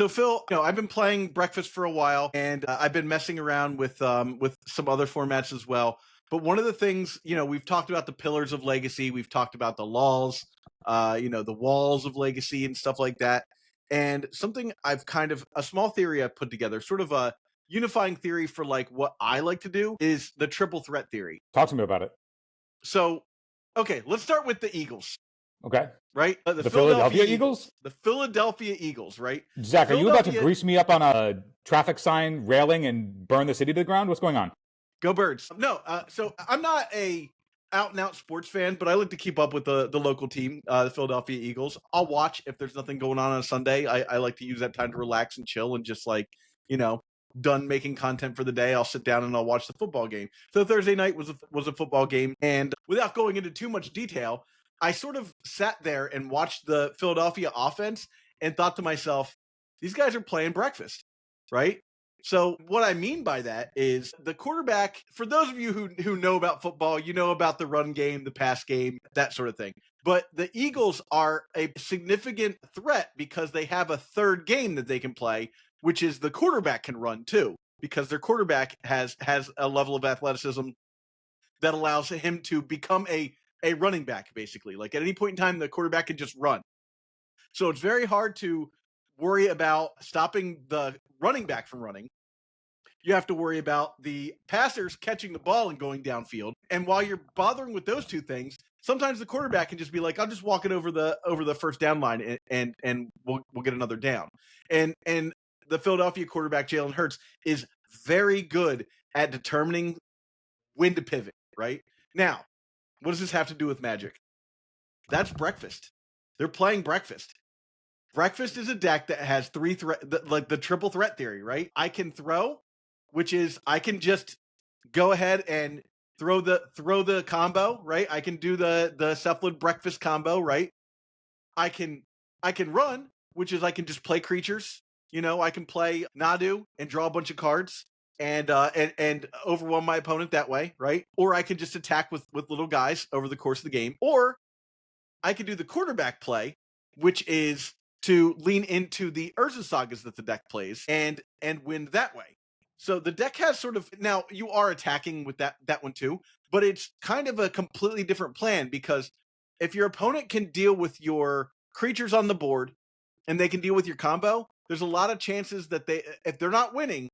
So Phil, I've been playing Breakfast for a while, and I've been messing around with some other formats as well. But one of the things, we've talked about the pillars of legacy, we've talked about the laws, the walls of legacy and stuff like that. And something a small theory I've put together, sort of a unifying theory for like what I like to do, is the triple threat theory. Talk to me about it. So, okay, let's start with the Eagles. Okay. Right? The Philadelphia Eagles? The Philadelphia Eagles, right? Zach, are you about to grease me up on a traffic sign railing and burn the city to the ground? What's going on? Go Birds. No, so I'm not a out-and-out sports fan, but I like to keep up with the local team, the Philadelphia Eagles. I'll watch if there's nothing going on a Sunday. I like to use that time to relax and chill and just done making content for the day, I'll sit down and I'll watch the football game. So Thursday night was a football game, and without going into too much detail, I sort of sat there and watched the Philadelphia offense and thought to myself, these guys are playing breakfast, right? So what I mean by that is the quarterback, for those of you who know about football, you know about the run game, the pass game, that sort of thing. But the Eagles are a significant threat because they have a third game that they can play, which is the quarterback can run too, because their quarterback has a level of athleticism that allows him to become a running back, basically. Like at any point in time, the quarterback can just run. So it's very hard to worry about stopping the running back from running. You have to worry about the passers catching the ball and going downfield. And while you're bothering with those two things, sometimes the quarterback can just be like, I'll just walk it over the first down line and we'll get another down. And the Philadelphia quarterback, Jalen Hurts, is very good at determining when to pivot, right? Now, what does this have to do with Magic? That's breakfast. They're playing breakfast. Breakfast is a deck that has three like the triple threat theory, right? I can throw, which is I can just go ahead and throw the combo, right? I can do the Cephalid breakfast combo, right? I can run, which is I can just play creatures. I can play Nadu and draw a bunch of cards and overwhelm my opponent that way, right? Or I can just attack with little guys over the course of the game. Or I could do the quarterback play, which is to lean into the Urza Sagas that the deck plays and win that way. So the deck has sort of, now you are attacking with that one too, but it's kind of a completely different plan, because if your opponent can deal with your creatures on the board and they can deal with your combo, there's a lot of chances that if they're not winning,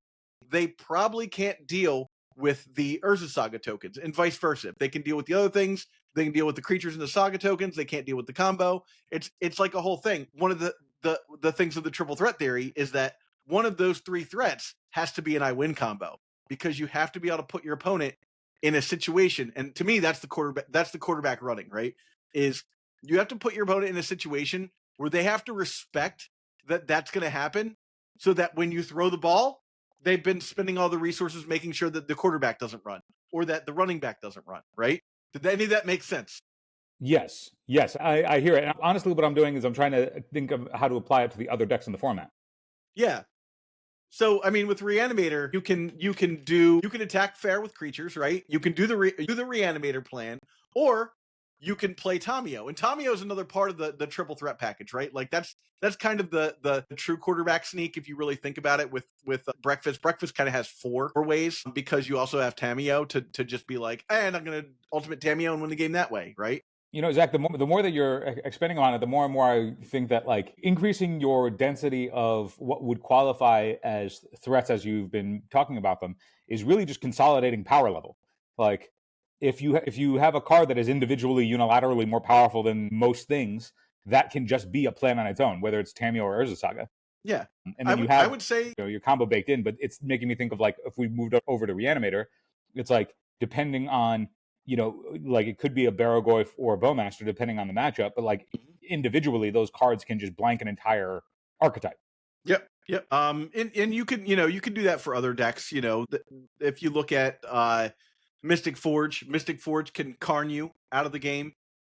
they probably can't deal with the Urza Saga tokens, and vice versa. If they can deal with the other things, they can deal with the creatures and the Saga tokens. They can't deal with the combo. It's like a whole thing. One of the things of the triple threat theory is that one of those three threats has to be an I win combo, because you have to be able to put your opponent in a situation. And to me, that's the quarterback running, right? Is you have to put your opponent in a situation where they have to respect that that's going to happen, so that when you throw the ball, they've been spending all the resources making sure that the quarterback doesn't run or that the running back doesn't run, right? Did any of that make sense? Yes, I hear it. And honestly, what I'm doing is I'm trying to think of how to apply it to the other decks in the format. Yeah. So, I mean, with Reanimator, you can attack fair with creatures, right? You can do the Reanimator plan, or you can play Tamiyo. And Tamiyo is another part of the triple threat package, right? Like that's kind of the true quarterback sneak, if you really think about it, with Breakfast. Breakfast kind of has four ways, because you also have Tamiyo to just be like, and I'm going to ultimate Tamiyo and win the game that way, right? Zach, the more that you're expanding on it, the more and more I think that like increasing your density of what would qualify as threats, as you've been talking about them, is really just consolidating power level. Like if you have a card that is individually unilaterally more powerful than most things, that can just be a plan on its own, whether it's Tamiyo or Urza Saga. Yeah. And then I would say your combo baked in, but it's making me think of like if we moved over to Reanimator, it's like depending on like it could be a Baragoyf or a Bowmaster, depending on the matchup, but like individually, those cards can just blank an entire archetype. Yep. And you can do that for other decks. If you look at Mystic Forge can Karn you out of the game.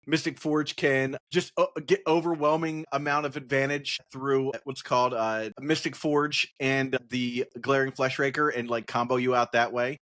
Mystic Forge can just get overwhelming amount of advantage through what's called Mystic Forge and the Glaring Fleshraker, and like combo you out that way.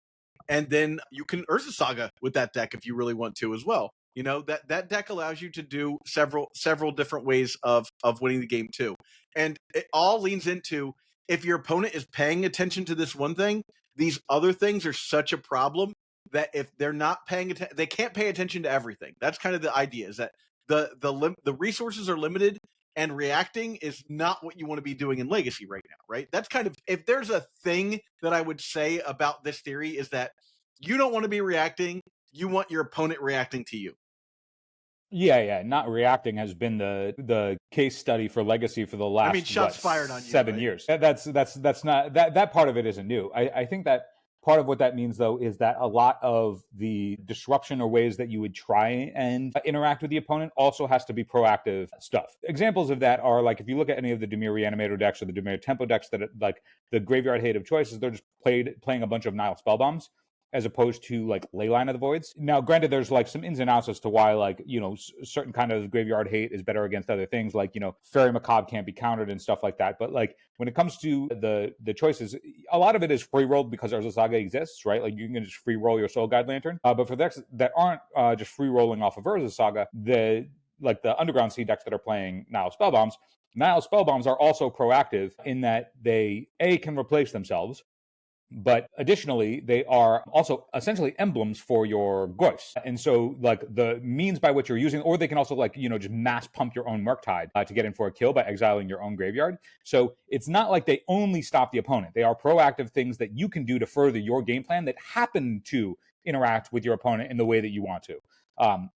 And then you can Urza Saga with that deck if you really want to as well. You know, that deck allows you to do several different ways of winning the game too. And it all leans into, if your opponent is paying attention to this one thing, these other things are such a problem that if they're not paying attention, they can't pay attention to everything. That's kind of the idea, is that the resources are limited, and reacting is not what you want to be doing in Legacy right now, right? That's kind of, if there's a thing that I would say about this theory, is that you don't want to be reacting, you want your opponent reacting to you. Yeah. Not reacting has been the case study for Legacy for the last shots fired on you, 7 right? years. That's not that part of it isn't new. I think that part of what that means, though, is that a lot of the disruption or ways that you would try and interact with the opponent also has to be proactive stuff. Examples of that are, like, if you look at any of the Dimir Reanimator decks or the Dimir Tempo decks, that like the Graveyard Hate of choices, they're just playing a bunch of Nile Spellbombs, as opposed to like Leyline of the Voids. Now, granted, there's like some ins and outs as to why, like, you know, certain kind of Graveyard Hate is better against other things, like, you know, Fairy Macabre can't be countered and stuff like that. But like when it comes to the choices, a lot of it is free rolled because Urza Saga exists, right? Like you can just free roll your Soul Guide Lantern. But for decks that aren't just free rolling off of Urza Saga, the Underground Sea decks that are playing Nile Spellbombs are also proactive in that they can replace themselves, but additionally, they are also essentially emblems for your Goyfs. And so, like, the means by which you're using, or they can also, like, you know, just mass pump your own Murktide to get in for a kill by exiling your own graveyard. So it's not like they only stop the opponent. They are proactive things that you can do to further your game plan that happen to interact with your opponent in the way that you want to.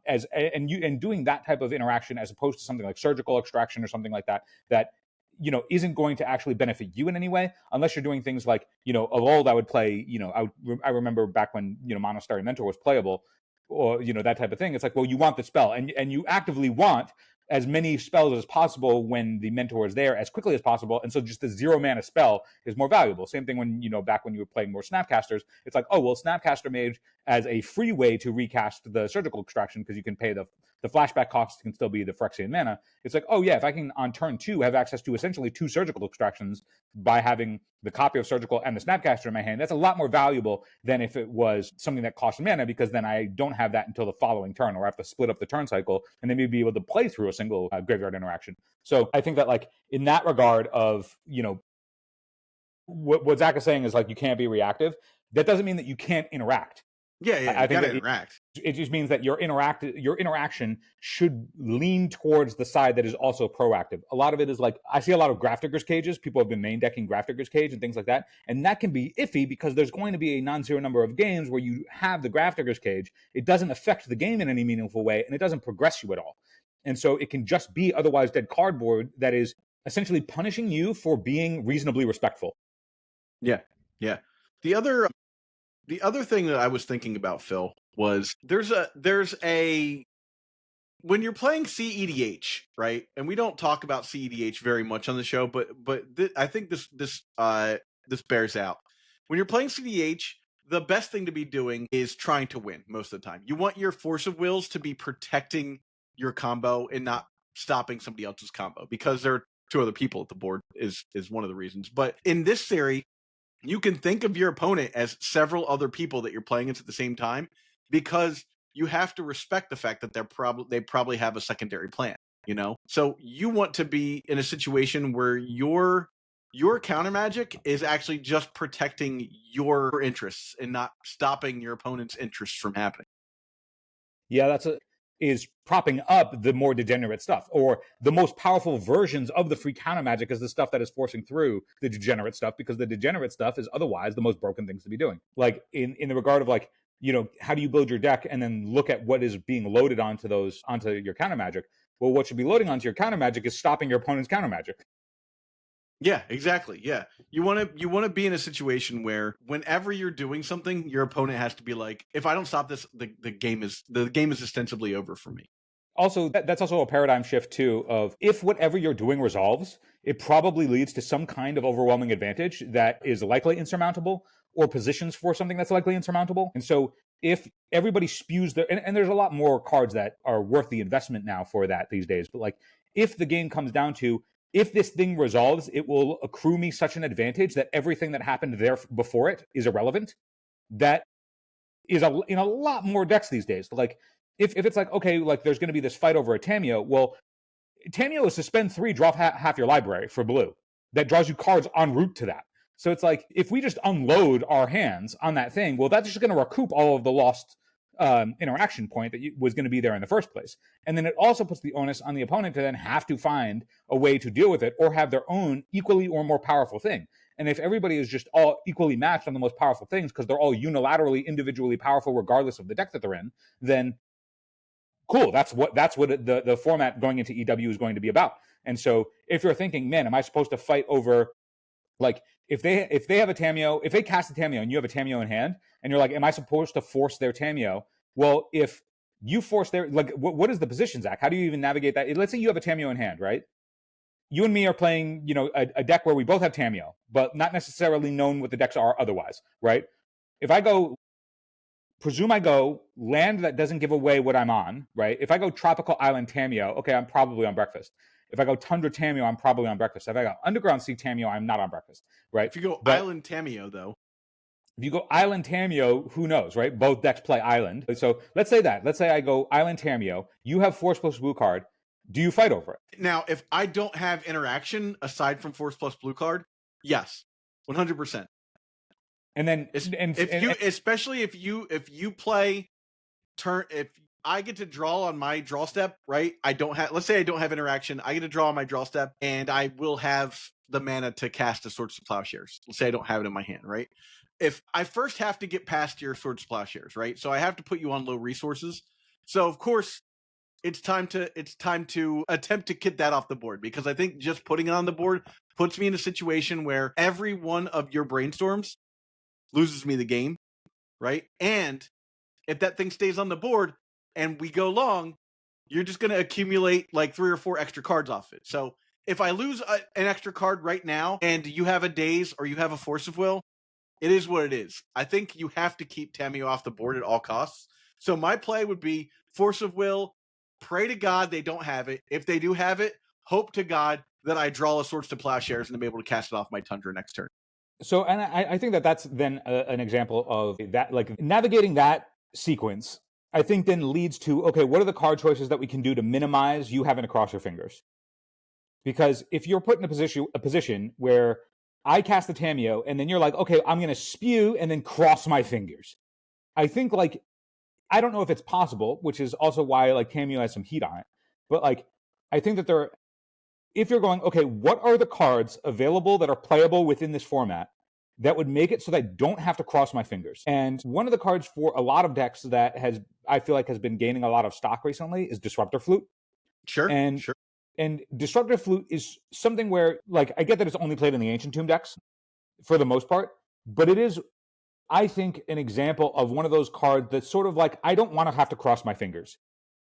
And doing that type of interaction, as opposed to something like Surgical Extraction or something like that, that, you know, isn't going to actually benefit you in any way, unless you're doing things like, you know, of old I would play, you know, I remember back when, you know, Monastery Mentor was playable, or, you know, that type of thing. It's like, well, you want the spell, and you actively want as many spells as possible when the mentor is there as quickly as possible. And so just the 0 mana spell is more valuable. Same thing when, you know, back when you were playing more Snapcasters, it's like, oh, well, Snapcaster Mage as a free way to recast the Surgical Extraction, because you can pay the flashback cost can still be the Phyrexian mana. It's like, oh yeah, if I can on turn 2 have access to essentially 2 Surgical Extractions by having the copy of Surgical and the Snapcaster in my hand, that's a lot more valuable than if it was something that costs mana, because then I don't have that until the following turn, or I have to split up the turn cycle and then maybe be able to play through a single graveyard interaction. So I think that, like, in that regard of, you know, what Zac is saying is, like, you can't be reactive. That doesn't mean that you can't interact. Yeah, you I think gotta that interact. it just means that your interaction should lean towards the side that is also proactive. A lot of it is like, I see a lot of Grafdigger's Cages. People have been main decking Grafdigger's Cage and things like that. And that can be iffy because there's going to be a non-zero number of games where you have the Grafdigger's Cage. It doesn't affect the game in any meaningful way, and it doesn't progress you at all. And so it can just be otherwise dead cardboard that is essentially punishing you for being reasonably respectful. Yeah. The other thing that I was thinking about, Phil, was there's a when you're playing CEDH, right? And we don't talk about CEDH very much on the show, but I think this bears out. When you're playing CEDH, the best thing to be doing is trying to win most of the time. You want your Force of Wills to be protecting your combo and not stopping somebody else's combo, because there are 2 other people at the board is one of the reasons. But in this series, you can think of your opponent as several other people that you're playing against at the same time, because you have to respect the fact that they probably have a secondary plan, you know? So you want to be in a situation where your counter magic is actually just protecting your interests and not stopping your opponent's interests from happening. Yeah, is propping up the more degenerate stuff, or the most powerful versions of the free counter magic is the stuff that is forcing through the degenerate stuff, because the degenerate stuff is otherwise the most broken things to be doing. Like in the regard of, like, you know, how do you build your deck and then look at what is being loaded onto your counter magic? Well, what should be loading onto your counter magic is stopping your opponent's counter magic. Yeah, exactly. Yeah. You want to be in a situation where whenever you're doing something, your opponent has to be like, if I don't stop this, the game is ostensibly over for me. Also, that's also a paradigm shift too, of if whatever you're doing resolves, it probably leads to some kind of overwhelming advantage that is likely insurmountable, or positions for something that's likely insurmountable. And so if everybody spews and there's a lot more cards that are worth the investment now for that these days, but like, if the game comes down to, if this thing resolves, it will accrue me such an advantage that everything that happened there before it is irrelevant. That is in a lot more decks these days. Like, if it's like, okay, like there's going to be this fight over a Tamiyo, well, Tamiyo is to spend 3, draw half your library for blue. That draws you cards en route to that. So it's like, if we just unload our hands on that thing, well, that's just going to recoup all of the lost interaction point that was going to be there in the first place. And then it also puts the onus on the opponent to then have to find a way to deal with it or have their own equally or more powerful thing. And if everybody is just all equally matched on the most powerful things because they're all unilaterally, individually powerful regardless of the deck that they're in, then cool. That's what the format going into EW is going to be about. And so if you're thinking, man, am I supposed to fight over, like, if they have a Tamiyo, if they cast a Tamiyo and you have a Tamiyo in hand, and you're like, am I supposed to force their Tamiyo? Well, if you force their, like, what is the position, Zach? How do you even navigate that? Let's say you have a Tamiyo in hand, right? You and me are playing, a deck where we both have Tamiyo, but not necessarily known what the decks are otherwise, right? If I go, presume I go land that doesn't give away what I'm on, right? If I go Tropical Island Tamiyo, okay, I'm probably on breakfast. If I go Tundra Tamiyo, I'm probably on breakfast. If I go Underground Sea Tamiyo, I'm not on breakfast, right? If you go Island Tamiyo, though. If you go Island Tamiyo, who knows, right? Both decks play Island. So let's say I go Island Tamiyo. You have Force plus blue card. Do you fight over it? Now, if I don't have interaction aside from Force plus blue card, yes, 100%. And then, especially if you play turn, if I get to draw on my draw step, right? Let's say I don't have interaction. I get to draw on my draw step, and I will have the mana to cast a Swords to Plowshares. Let's say I don't have it in my hand, right? If I first have to get past your Swords to Plowshares, right? So I have to put you on low resources. So of course, it's time to attempt to get that off the board, because I think just putting it on the board puts me in a situation where every one of your brainstorms loses me the game, right? And if that thing stays on the board and we go long, you're just going to accumulate like 3 or 4 extra cards off it. So if I lose an extra card right now and you have a Daze or you have a Force of Will, it is what it is. I think you have to keep Tamiyo off the board at all costs. So my play would be Force of Will, pray to God they don't have it. If they do have it, hope to God that I draw a Swords to Plowshares and I'm able to cast it off my Tundra next turn. So, and I think that's then an example of that, like navigating that sequence, I think then leads to, okay, what are the card choices that we can do to minimize you having to cross your fingers? Because if you're put in a position where I cast the Tamiyo and then you're like, okay, I'm going to spew and then cross my fingers. I think, like, I don't know if it's possible, which is also why, like, Tamiyo has some heat on it. But, like, I think that if you're going, okay, what are the cards available that are playable within this format that would make it so that I don't have to cross my fingers? And one of the cards for a lot of decks that I feel like has been gaining a lot of stock recently is Disruptor Flute. Sure. And Disruptor Flute is something where, like, I get that it's only played in the Ancient Tomb decks for the most part, but it is, I think, an example of one of those cards that's sort of like, I don't want to have to cross my fingers.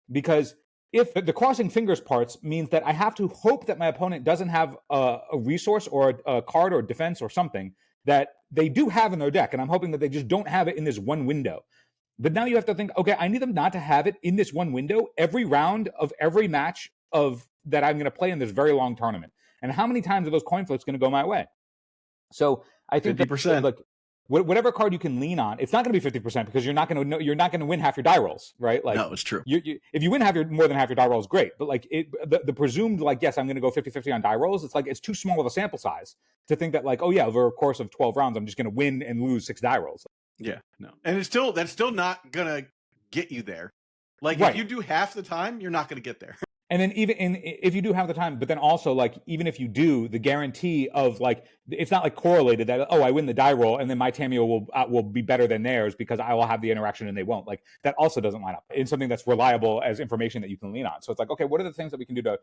Because if the crossing fingers parts means that I have to hope that my opponent doesn't have a resource or a card or defense or something that they do have in their deck, and I'm hoping that they just don't have it in this one window. But now you have to think, okay, I need them not to have it in this one window every round of every match that I'm going to play in this very long tournament. And how many times are those coin flips going to go my way? So I think 50%. that, like, whatever card you can lean on, it's not going to be 50% because you're not going to win half your die rolls, right? Like, no, it's true. If you win more than half your die rolls, great. But like the presumed, like, yes, I'm going to go 50-50 on die rolls. It's like, it's too small of a sample size to think that, like, oh yeah, over a course of 12 rounds, I'm just going to win and lose 6 die rolls. Yeah, no. And that's still not going to get you there. Like, right. If you do half the time, you're not going to get there. And then if you do have the time, but then also, like, even if you do, the guarantee of, like, it's not like correlated that, oh, I win the die roll and then my Tamiyo will be better than theirs because I will have the interaction and they won't. Like, that also doesn't line up in something that's reliable as information that you can lean on. So it's like, okay, what are the things that we can do to,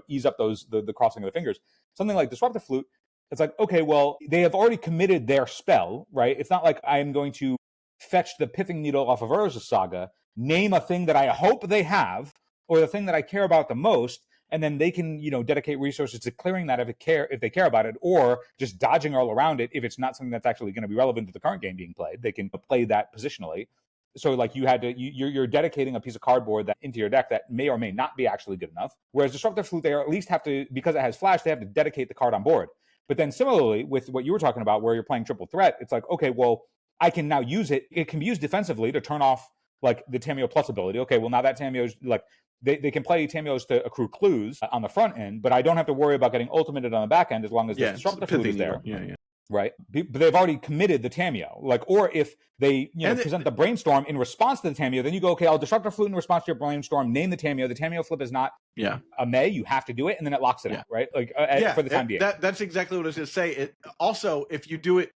ease up the crossing of the fingers? Something like Disruptive Flute. It's like, okay, well, they have already committed their spell, right? It's not like I am going to fetch the Pithing Needle off of Urza's Saga, name a thing that I hope they have, or the thing that I care about the most, and then they can, dedicate resources to clearing that if they care about it, or just dodging all around it if it's not something that's actually going to be relevant to the current game being played. They can play that positionally. So, like, you're dedicating a piece of cardboard into your deck that may or may not be actually good enough. Whereas Disruptive Flute, they at least have to, because it has flash, they have to dedicate the card on board. But then similarly, with what you were talking about, where you're playing triple threat, it's like, okay, well, I can now use it. It can be used defensively to turn off, like the Tamiyo Plus ability. Okay, well now that Tamiyo's like they can play Tamiyos to accrue clues on the front end, but I don't have to worry about getting ultimated on the back end as long as this disruptor flute is there. Yeah. Right, but they've already committed the Tamiyo. Like, or if they present the brainstorm in response to the Tamiyo, then you go, okay, I'll disrupt a flute in response to your brainstorm. Name the Tamiyo. The Tamiyo flip is not a may. You have to do it, and then it locks it out. Right, like for the time being. That's exactly what I was going to say. It also, if you do it,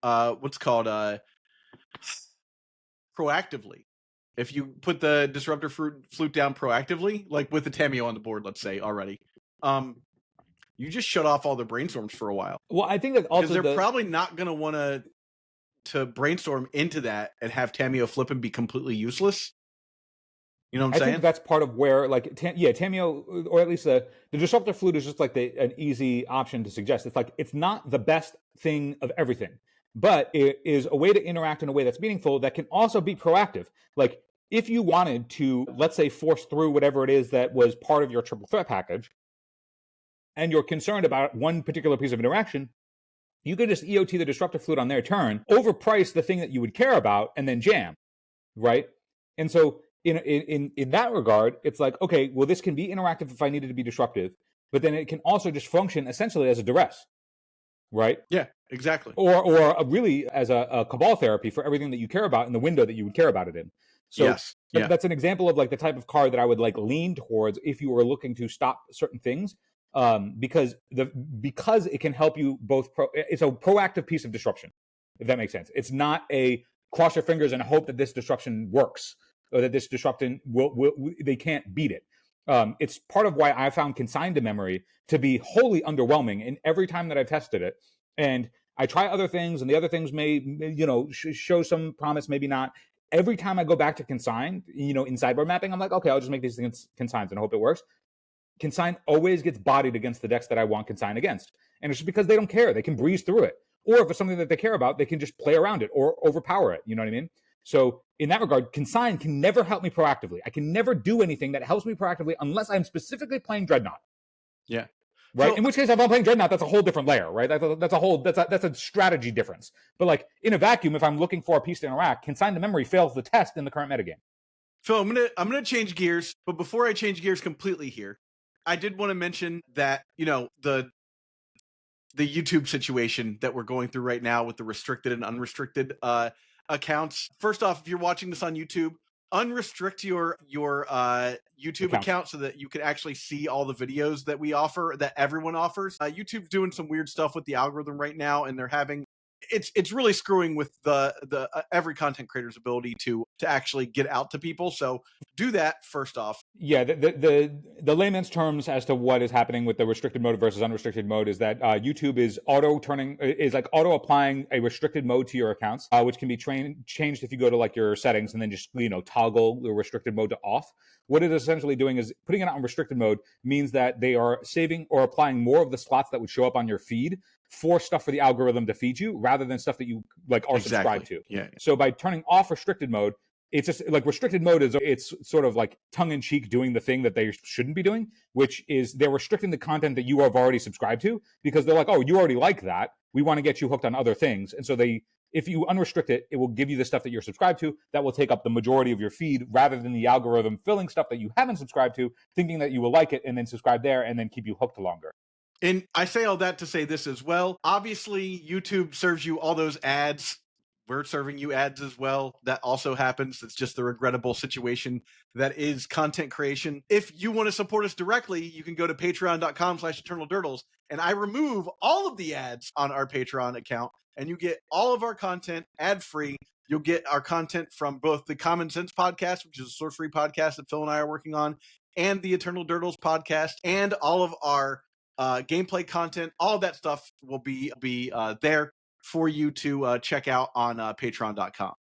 what's called proactively. If you put the disruptor flute down proactively, like with the Tamiyo on the board, let's say already, you just shut off all the brainstorms for a while. Well, I think that also because they're probably not going to want to brainstorm into that and have Tamiyo flip and be completely useless. You know what I'm saying? I think that's part of where, like, Tamiyo, or at least the disruptor flute is just like an easy option to suggest. It's like, it's not the best thing of everything, but it is a way to interact in a way that's meaningful that can also be proactive. Like, if you wanted to, let's say, force through whatever it is that was part of your triple threat package, and you're concerned about one particular piece of interaction, you could just EOT the disruptor flute on their turn, overprice the thing that you would care about, and then jam, right? And so in that regard, it's like, okay, well, this can be interactive if I needed to be disruptive, but then it can also just function essentially as a duress, right? Yeah, exactly. Or really as a cabal therapy for everything that you care about in the window that you would care about it in. So that's an example of like the type of card that I would like lean towards if you were looking to stop certain things. Because it can help you both. It's a proactive piece of disruption, if that makes sense. It's not a cross your fingers and hope that this disruption works or that this disruption they can't beat it. It's part of why I found consigned to memory to be wholly underwhelming in every time that I've tested it. And I try other things, and the other things may show some promise, maybe not. Every time I go back to consigned, in sideboard mapping, I'm like, okay, I'll just make these things consigns and hope it works. Consign always gets bodied against the decks that I want consign against. And it's just because they don't care. They can breeze through it. Or if it's something that they care about, they can just play around it or overpower it. You know what I mean? So in that regard, consign can never help me proactively. I can never do anything that helps me proactively unless I'm specifically playing Dreadnought. Yeah. Right? So, in which case, if I'm playing Dreadnought, that's a whole different layer, right? That's a strategy difference. But like in a vacuum, if I'm looking for a piece to interact, consign to memory fails the test in the current metagame. Phil, I'm gonna change gears, but before I change gears completely here, I did want to mention that, the YouTube situation that we're going through right now with the restricted and unrestricted accounts. First off, if you're watching this on YouTube, unrestrict your YouTube account so that you can actually see all the videos that we offer, that everyone offers. YouTube's doing some weird stuff with the algorithm right now, and they're having it's really screwing with the every content creator's ability to actually get out to people. So do that first off. Yeah, the layman's terms as to what is happening with the restricted mode versus unrestricted mode is that YouTube is auto applying a restricted mode to your accounts, which can be changed if you go to like your settings and then just toggle the restricted mode to off. What it is essentially doing is putting it on restricted mode means that they are saving or applying more of the slots that would show up on your feed for stuff for the algorithm to feed you rather than stuff that you are subscribed to. Yeah. So by turning off restricted mode, it's just like restricted mode it's sort of like tongue-in-cheek doing the thing that they shouldn't be doing, which is they're restricting the content that you have already subscribed to because they're like, oh, you already like that. We want to get you hooked on other things. And so if you unrestrict it, it will give you the stuff that you're subscribed to that will take up the majority of your feed rather than the algorithm filling stuff that you haven't subscribed to, thinking that you will like it and then subscribe there and then keep you hooked longer. And I say all that to say this as well. Obviously, YouTube serves you all those ads. We're serving you ads as well. That also happens. It's just the regrettable situation that is content creation. If you want to support us directly, you can go to patreon.com/eternaldurdles, and I remove all of the ads on our Patreon account, and you get all of our content ad-free. You'll get our content from both the Common Sense podcast, which is a sorcery podcast that Phil and I are working on, and the Eternal Durdles podcast, and all of our gameplay content. All of that stuff will be there for you to check out on patreon.com.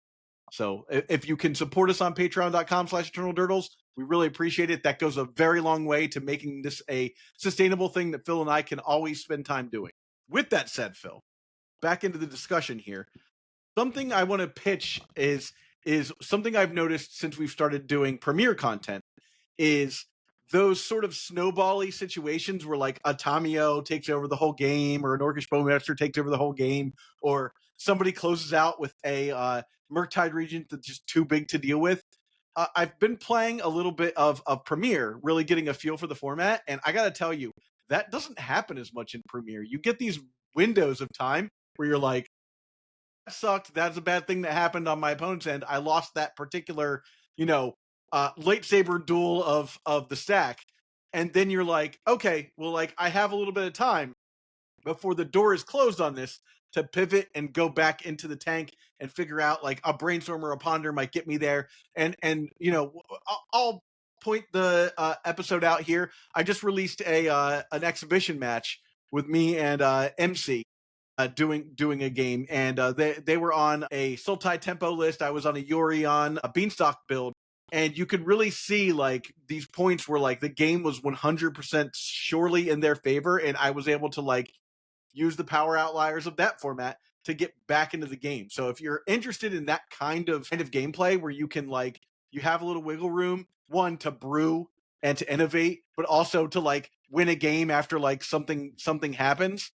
So if you can support us on patreon.com/eternaldurdles, we really appreciate it. That goes a very long way to making this a sustainable thing that Phil and I can always spend time doing. With that said, Phil, back into the discussion here. Something I want to pitch is something I've noticed since we've started doing premiere content is those sort of snowbally situations where like a Tamiyo takes over the whole game or an Orcish Bowmaster takes over the whole game, or somebody closes out with a Murktide regions that's just too big to deal with. I've been playing a little bit of Premiere, really getting a feel for the format, and I gotta tell you, that doesn't happen as much in Premiere. You get these windows of time where you're like, that sucked. That's a bad thing that happened on my opponent's end. I lost that particular, you know, lightsaber duel of the stack. And then you're like, okay, well, like I have a little bit of time before the door is closed on this to pivot and go back into the tank and figure out like a brainstorm or a ponder might get me there. And I'll point the episode out here. I just released a an exhibition match with me and MC doing a game, and they were on a Sultai tempo list. I was on a Yuri on a Beanstalk build, and you could really see like these points where like the game was 100% surely in their favor, and I was able to like use the power outliers of that format to get back into the game. So if you're interested in that kind of gameplay where you can like you have a little wiggle room, one to brew and to innovate, but also to like win a game after like something happens,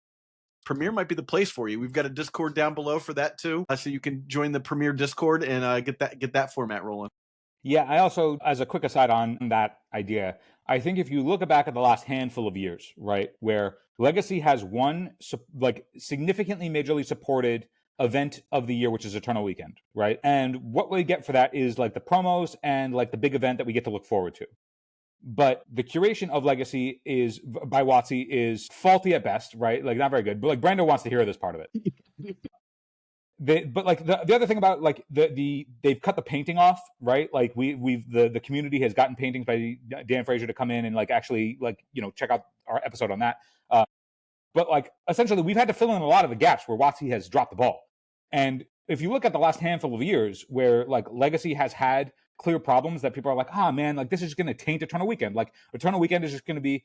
Premiere might be the place for you. We've got a Discord down below for that too, so you can join the Premiere Discord and get that format rolling. Yeah, I also, as a quick aside on that idea, I think if you look back at the last handful of years, right, where Legacy has one like significantly majorly supported event of the year, which is Eternal Weekend, right? And what we get for that is like the promos and like the big event that we get to look forward to. But the curation of Legacy is by WotC is faulty at best, right? Like not very good. But like Brando wants to hear this part of it. But like the other thing about like they've cut the painting off, right? Like the community has gotten paintings by Dan Fraser to come in and like actually like check out our episode on that. But like essentially we've had to fill in a lot of the gaps where WotC has dropped the ball. And if you look at the last handful of years where like Legacy has had clear problems that people are like, man, like this is going to taint Eternal Weekend. Like Eternal Weekend is just going to be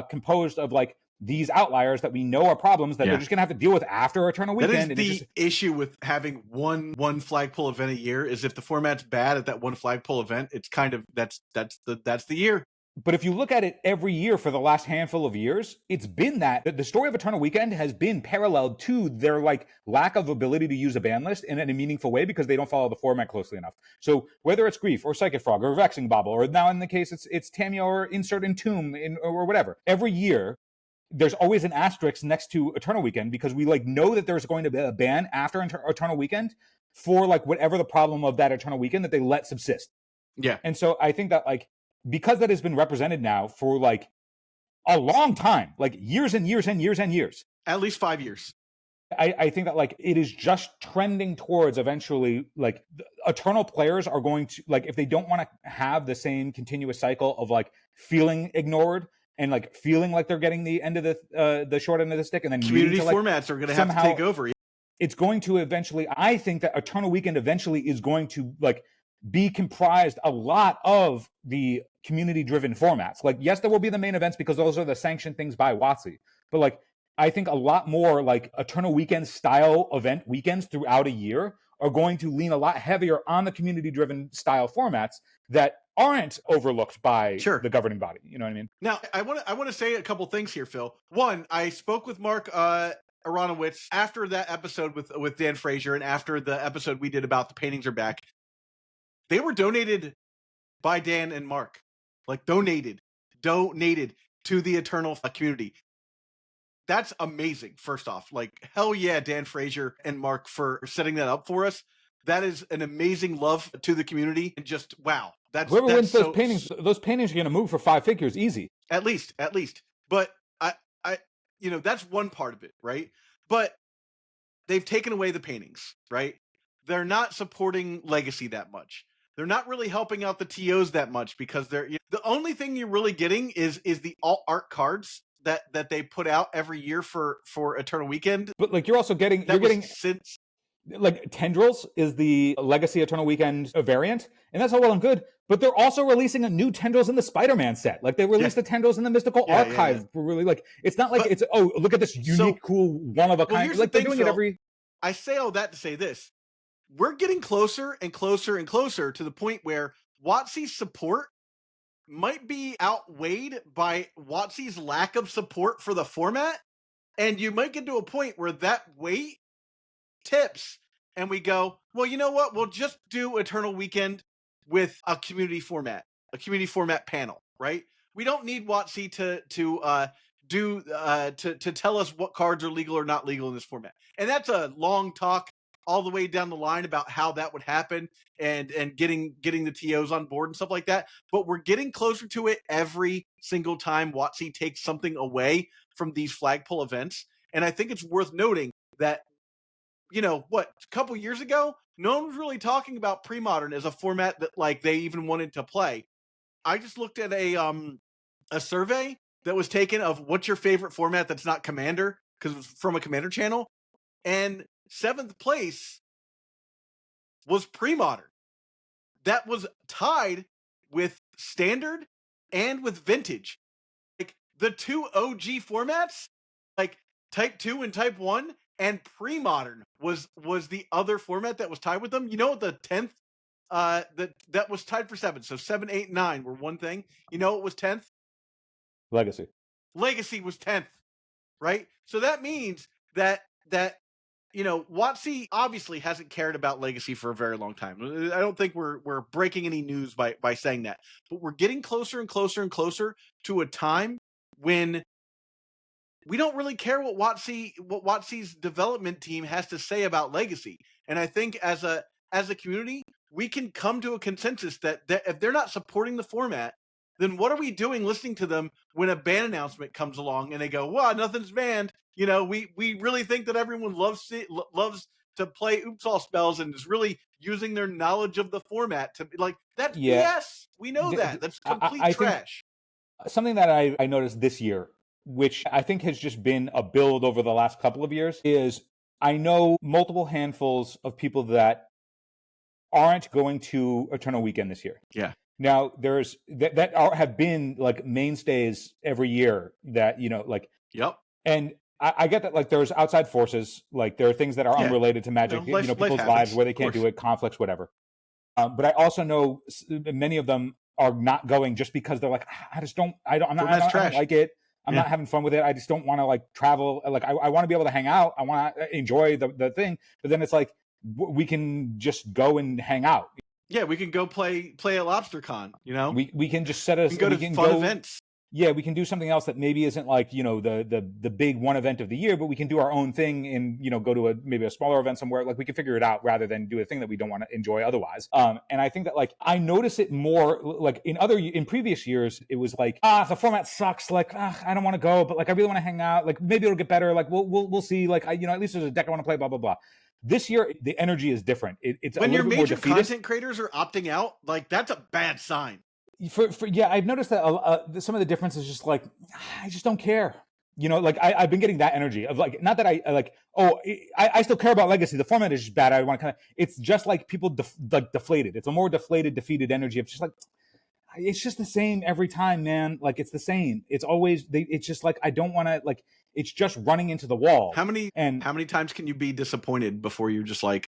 composed of like these outliers that we know are problems that they're just going to have to deal with after Eternal Weekend. That is the issue with having one flagpole event a year is if the format's bad at that one flagpole event, it's kind of that's the year. But if you look at it every year for the last handful of years, it's been that the story of Eternal Weekend has been paralleled to their like lack of ability to use a ban list in a meaningful way because they don't follow the format closely enough. So whether it's Grief or Psychic Frog or Vexing Bobble, or now in the case it's Tamiyo or Insert Entomb or whatever, every year there's always an asterisk next to Eternal Weekend because we like know that there's going to be a ban after Eternal Weekend for like whatever the problem of that Eternal Weekend that they let subsist. Yeah. And so I think that like because that has been represented now for like a long time, like years and years and years and years. At least 5 years. I think that like it is just trending towards eventually like Eternal players are going to like if they don't want to have the same continuous cycle of like feeling ignored and like feeling like they're getting the end of the short end of the stick and then community to, like, formats are going to have to take over. It's going to eventually, I think that Eternal Weekend eventually is going to like be comprised a lot of the community-driven formats. Like, yes, there will be the main events because those are the sanctioned things by WotC. But like, I think a lot more like Eternal Weekend style event weekends throughout a year are going to lean a lot heavier on the community-driven style formats that aren't overlooked by the governing body. You know what I mean? Now, I want to say a couple things here, Phil. One, I spoke with Mark Aronowitz after that episode with Dan Fraser and after the episode we did about the paintings are back. They were donated by Dan and Mark, like donated to the Eternal community. That's amazing. First off, like hell yeah, Dan Fraser and Mark for setting that up for us. That is an amazing love to the community, and just wow. Whoever wins those paintings are going to move for 5 figures easy. At least. But I, that's one part of it, right? But they've taken away the paintings, right? They're not supporting Legacy that much. They're not really helping out the TOs that much because they're the only thing you're really getting is the alt art cards that they put out every year for Eternal Weekend. But like you're also getting since like Tendrils is the Legacy Eternal Weekend variant, and that's all well and good. But they're also releasing a new Tendrils in the Spider-Man set. Like they released the Tendrils in the Mystical Archive. Really, like it's not like it's look at this unique, cool, one of a kind. Like they're doing it every. I say all that to say this: we're getting closer and closer and closer to the point where WotC's support might be outweighed by WotC's lack of support for the format, and you might get to a point where that weight tips and we go, well, you know what? We'll just do Eternal Weekend with a community format panel, right? We don't need WotC to tell us what cards are legal or not legal in this format. And that's a long talk all the way down the line about how that would happen and getting the TOs on board and stuff like that. But we're getting closer to it every single time WotC takes something away from these flagpole events. And I think it's worth noting that, a couple years ago, no one was really talking about pre-modern as a format that like they even wanted to play. I just looked at a survey that was taken of what's your favorite format that's not Commander, because it was from a Commander channel, and 7th place was pre-modern. That was tied with Standard and with Vintage. Like the two OG formats, like Type 2 and Type 1, and pre-modern was the other format that was tied with them. You know, the 10th that was tied for 7. So 7, 8, 9 were one thing. You know it was 10th? Legacy. Legacy was 10th, right? So that means that WotC obviously hasn't cared about Legacy for a very long time. I don't think we're breaking any news by saying that, but we're getting closer and closer and closer to a time when we don't really care what WotC's development team has to say about Legacy. And I think as a community, we can come to a consensus that if they're not supporting the format, then what are we doing listening to them when a ban announcement comes along and they go, "Well, nothing's banned." We really think that everyone loves to play Oops All spells and is really using their knowledge of the format to like that's BS. We know that. That's complete trash. Something that I noticed this year, which I think has just been a build over the last couple of years, is I know multiple handfuls of people that aren't going to Eternal Weekend this year. Yeah. Now there's have been like mainstays every year that, like, yep. And I get that, like, there's outside forces, like there are things that are unrelated to Magic, people's lives where they can't do it, conflicts, whatever. But I also know many of them are not going just because they're like, I don't like it. I'm not having fun with it. I just don't want to like travel. Like I want to be able to hang out. I want to enjoy the thing. But then it's like, we can just go and hang out. Yeah, we can go play at LobsterCon, We can just set us. We can go to fun events. Yeah, we can do something else that maybe isn't like, the big one event of the year, but we can do our own thing and, go to maybe a smaller event somewhere. Like we can figure it out rather than do a thing that we don't want to enjoy otherwise. And I think that like, I notice it more like in previous years, it was like, the format sucks. Like, I don't want to go, but like, I really want to hang out. Like maybe it'll get better. Like we'll see. Like, at least there's a deck I want to play, blah, blah, blah. This year, the energy is different. It's when a your little major bit more content creators are opting out, like that's a bad sign. I've noticed that some of the difference is just like, I just don't care. Like I've been getting that energy of like, not that I like, I still care about Legacy. The format is just bad. I want to it's just like people deflated. It's a more deflated, defeated energy of just like, it's just the same every time, man. Like it's the same. It's always, it's just like, I don't want to like, it's just running into the wall. How many times can you be disappointed before you're just like,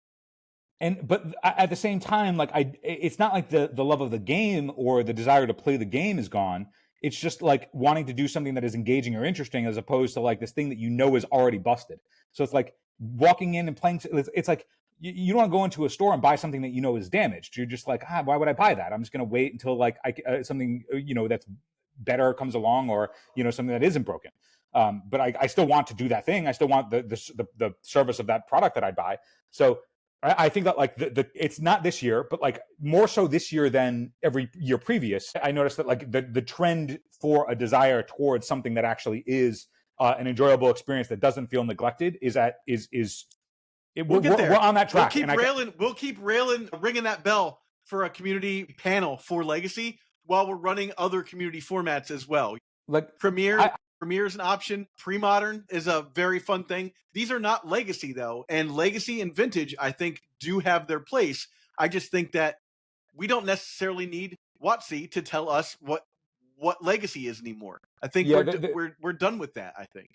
but at the same time, like it's not like the love of the game or the desire to play the game is gone. It's just like wanting to do something that is engaging or interesting, as opposed to like this thing that is already busted. So it's like walking in and playing. It's like you don't want to go into a store and buy something that is damaged. You're just like, why would I buy that? I'm just going to wait until like something that's better comes along, or something that isn't broken. But I still want to do that thing. I still want the service of that product that I buy. So I think that like it's not this year, but like more so this year than every year previous. I noticed that like the trend for a desire towards something that actually is an enjoyable experience that doesn't feel neglected we're on that track. We'll keep railing, ringing that bell for a community panel for Legacy while we're running other community formats as well. Like Premier is an option. Pre-modern is a very fun thing. These are not Legacy though, and Legacy and Vintage I think do have their place. I just think that we don't necessarily need WotC to tell us what Legacy is anymore. I think we're done with that. I think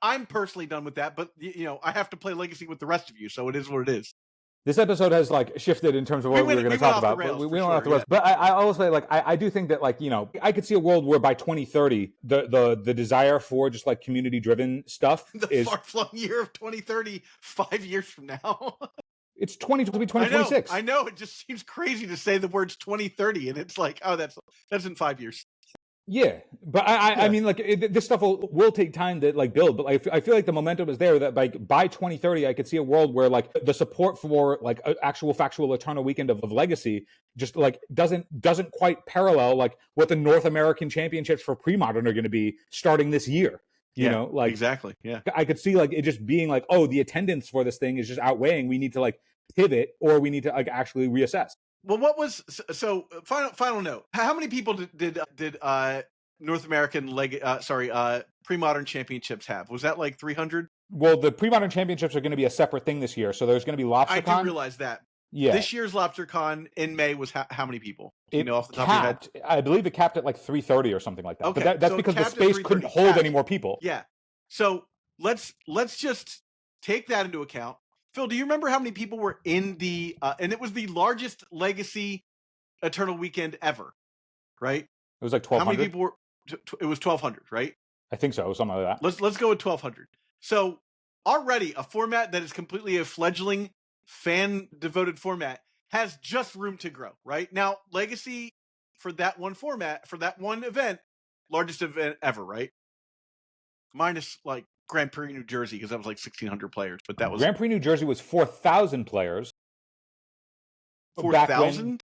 I'm personally done with that, but I have to play Legacy with the rest of you, so it is what it is. This episode has like shifted in terms of what we were going to talk about. We went off the rails. But I also like I do think that like I could see a world where by 2030 the desire for just like community driven stuff is far-flung year of 2030, 5 years from now. It's 2026. I know. It just seems crazy to say the words 2030, and it's like, oh, that's in 5 years. Yeah, but I mean, like this stuff will take time to like build. But like, I feel like the momentum is there. That like by 2030, I could see a world where like the support for like an actual factual Eternal Weekend of Legacy just like doesn't quite parallel like what the North American Championships for pre-modern are going to be starting this year. You know, like exactly. Yeah, I could see like it just being like, oh, the attendance for this thing is just outweighing. We need to like pivot, or we need to like actually reassess. Well, what was final note? How many people did North American pre-modern championships have? Was that like 300? Well, the pre-modern championships are going to be a separate thing this year, so there's going to be LobsterCon. I do realize that. Yeah, this year's LobsterCon in May was how many people? Do you know off the top of your head? I believe it capped at like 330 or something like that. Okay, but that's because the space couldn't hold any more people. Yeah. So let's just take that into account. Phil, do you remember how many people were in the and it was the largest Legacy Eternal Weekend ever, right? It was like 1,200. How many people were? It was 1,200, right? I think so, something like that. Let's go with 1,200. So already a format that is completely a fledgling fan-devoted format has just room to grow, right? Now, Legacy for that one format, for that one event, largest event ever, right? Minus like Grand Prix New Jersey, because that was like 1,600 players, but that was Grand Prix New Jersey was 4,000 players. 4,000?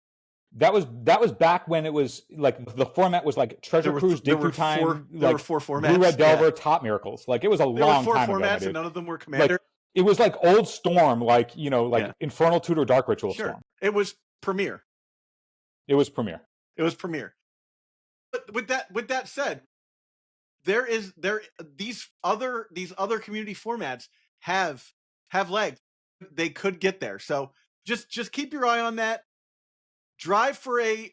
That was back when it was like the format was like Treasure Cruise, Dig Through Time, there were 4 formats. Blue Red Delver, Top Miracles. Like it was a long time ago. There were 4 formats, and none of them were Commander. Like, it was like Old Storm, like Infernal Tutor Dark Ritual Storm. It was Premier. It was Premier. But with that said, these other community formats have legs. They could get there. So just keep your eye on that. Drive for a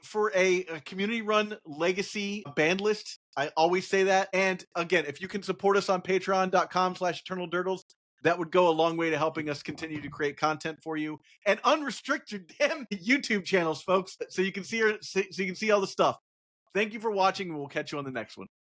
community run Legacy band list. I always say that. And again, if you can support us on patreon.com/eternaldurdles, that would go a long way to helping us continue to create content for you and unrestricted damn YouTube channels, folks, so you can see all the stuff. Thank you for watching, and we'll catch you on the next one.